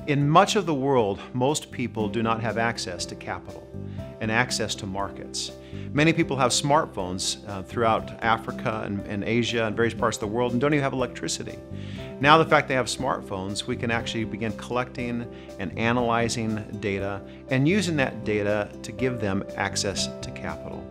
In much of the world, most people do not have access to capital and access to markets. Many people have smartphones throughout Africa and Asia and various parts of the world and don't even have electricity. Now the fact they have smartphones, we can actually begin collecting and analyzing data and using that data to give them access to capital.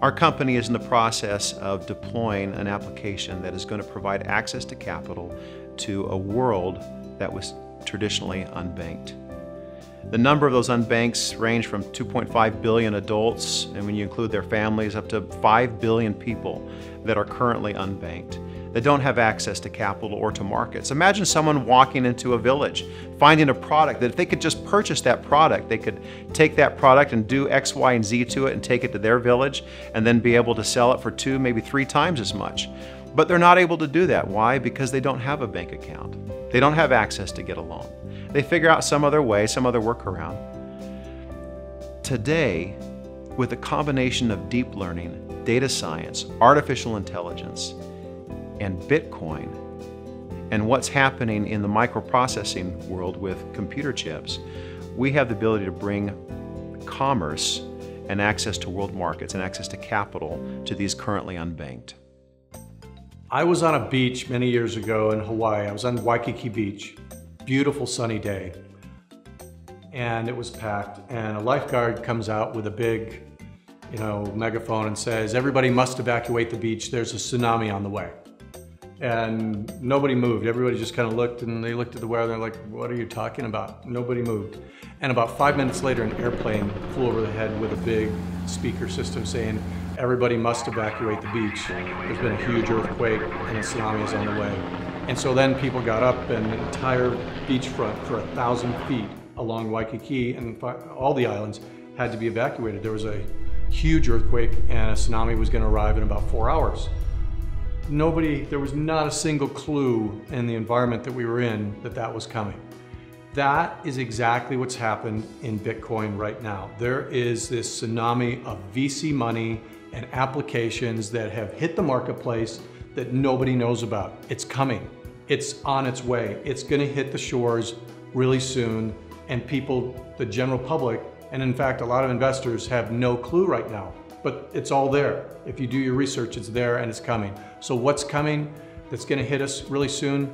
Our company is in the process of deploying an application that is going to provide access to capital to a world that was traditionally unbanked. The number of those unbanks range from 2.5 billion adults, and when you include their families, up to 5 billion people that are currently unbanked, that don't have access to capital or to markets. Imagine someone walking into a village, finding a product that if they could just purchase that product, they could take that product and do X, Y, and Z to it and take it to their village and then be able to sell it for 2, maybe 3 times as much. But they're not able to do that. Why? Because they don't have a bank account. They don't have access to get a loan. They figure out some other way, some other workaround. Today, with a combination of deep learning, data science, artificial intelligence, and Bitcoin, and what's happening in the microprocessing world with computer chips, we have the ability to bring commerce and access to world markets and access to capital to these currently unbanked. I was on a beach many years ago in Hawaii. I was on Waikiki Beach. Beautiful sunny day. And it was packed. And a lifeguard comes out with a big, megaphone and says, "Everybody must evacuate the beach. There's a tsunami on the way." And nobody moved. Everybody just kind of looked, and they looked at the weather and they're like, "What are you talking about?" Nobody moved. And about 5 minutes later, an airplane flew over the head with a big speaker system saying, "Everybody must evacuate the beach. There's been a huge earthquake and a tsunami is on the way." And so then people got up, and the entire beachfront for 1,000 feet along Waikiki and all the islands had to be evacuated. There was a huge earthquake and a tsunami was going to arrive in about 4 hours. There was not a single clue in the environment that we were in that was coming. That is exactly what's happened in Bitcoin right now. There is this tsunami of VC money and applications that have hit the marketplace that nobody knows about. It's coming. It's on its way. It's going to hit the shores really soon, and people, the general public, and in fact a lot of investors have no clue right now, but it's all there. If you do your research, it's there and it's coming. So what's coming that's going to hit us really soon?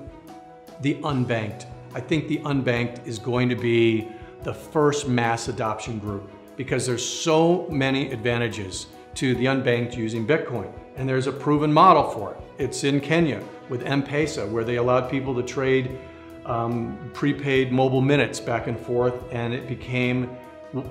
The unbanked. I think the unbanked is going to be the first mass adoption group because there's so many advantages to the unbanked using Bitcoin. And there's a proven model for it. It's in Kenya with M-Pesa, where they allowed people to trade prepaid mobile minutes back and forth, and it became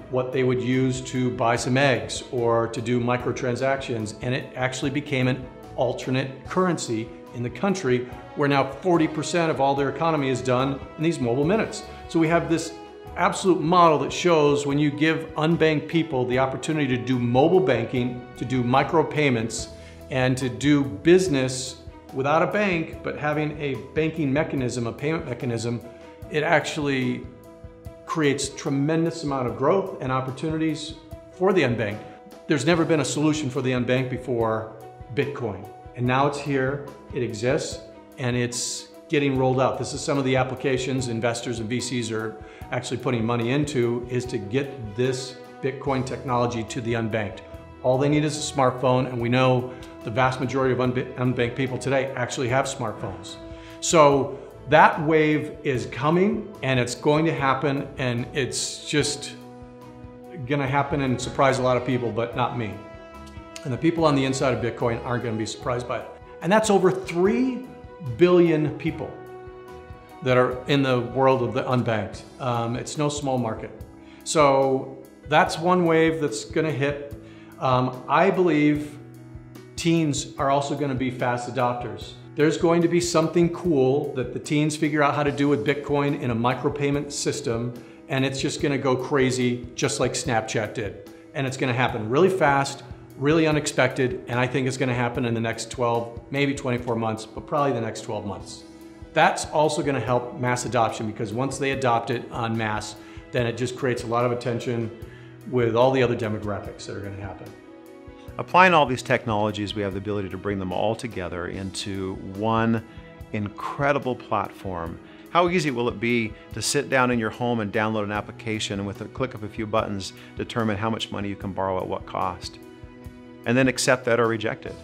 what they would use to buy some eggs or to do microtransactions, and it actually became an alternate currency in the country where now 40% of all their economy is done in these mobile minutes. So we have this absolute model that shows when you give unbanked people the opportunity to do mobile banking, to do micropayments, and to do business without a bank, but having a banking mechanism, a payment mechanism, it actually creates tremendous amount of growth and opportunities for the unbanked. There's never been a solution for the unbanked before Bitcoin. And now it's here, it exists, and it's getting rolled out. This is some of the applications investors and VCs are actually putting money into, is to get this Bitcoin technology to the unbanked. All they need is a smartphone, and we know the vast majority of unbanked people today actually have smartphones. So that wave is coming, and it's going to happen, and it's just gonna happen and surprise a lot of people, but not me. And the people on the inside of Bitcoin aren't gonna be surprised by it. And that's over 3 billion people that are in the world of the unbanked. It's no small market. So that's one wave that's gonna hit. I believe teens are also gonna be fast adopters. There's going to be something cool that the teens figure out how to do with Bitcoin in a micropayment system, and it's just gonna go crazy just like Snapchat did. And it's gonna happen really fast, really unexpected, and I think it's gonna happen in the next 12, maybe 24 months, but probably the next 12 months. That's also gonna help mass adoption, because once they adopt it en masse, then it just creates a lot of attention with all the other demographics that are gonna happen. Applying all these technologies, we have the ability to bring them all together into one incredible platform How easy will it be to sit down in your home and download an application and with a click of a few buttons determine how much money you can borrow at what cost, and then accept that or reject it?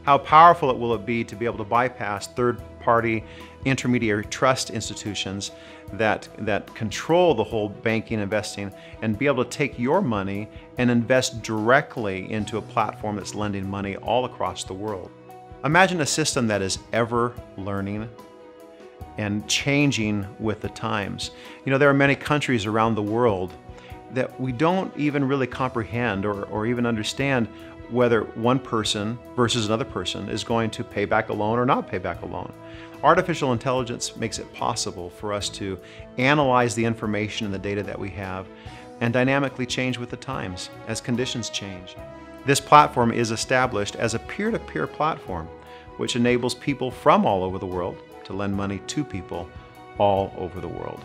How powerful will it be to be able to bypass third-party intermediary trust institutions that control the whole banking investing and be able to take your money and invest directly into a platform that's lending money all across the world? Imagine a system that is ever learning and changing with the times. You know, there are many countries around the world that we don't even really comprehend or even understand whether one person versus another person is going to pay back a loan or not pay back a loan. Artificial intelligence makes it possible for us to analyze the information and the data that we have and dynamically change with the times as conditions change. This platform is established as a peer-to-peer platform, which enables people from all over the world to lend money to people all over the world.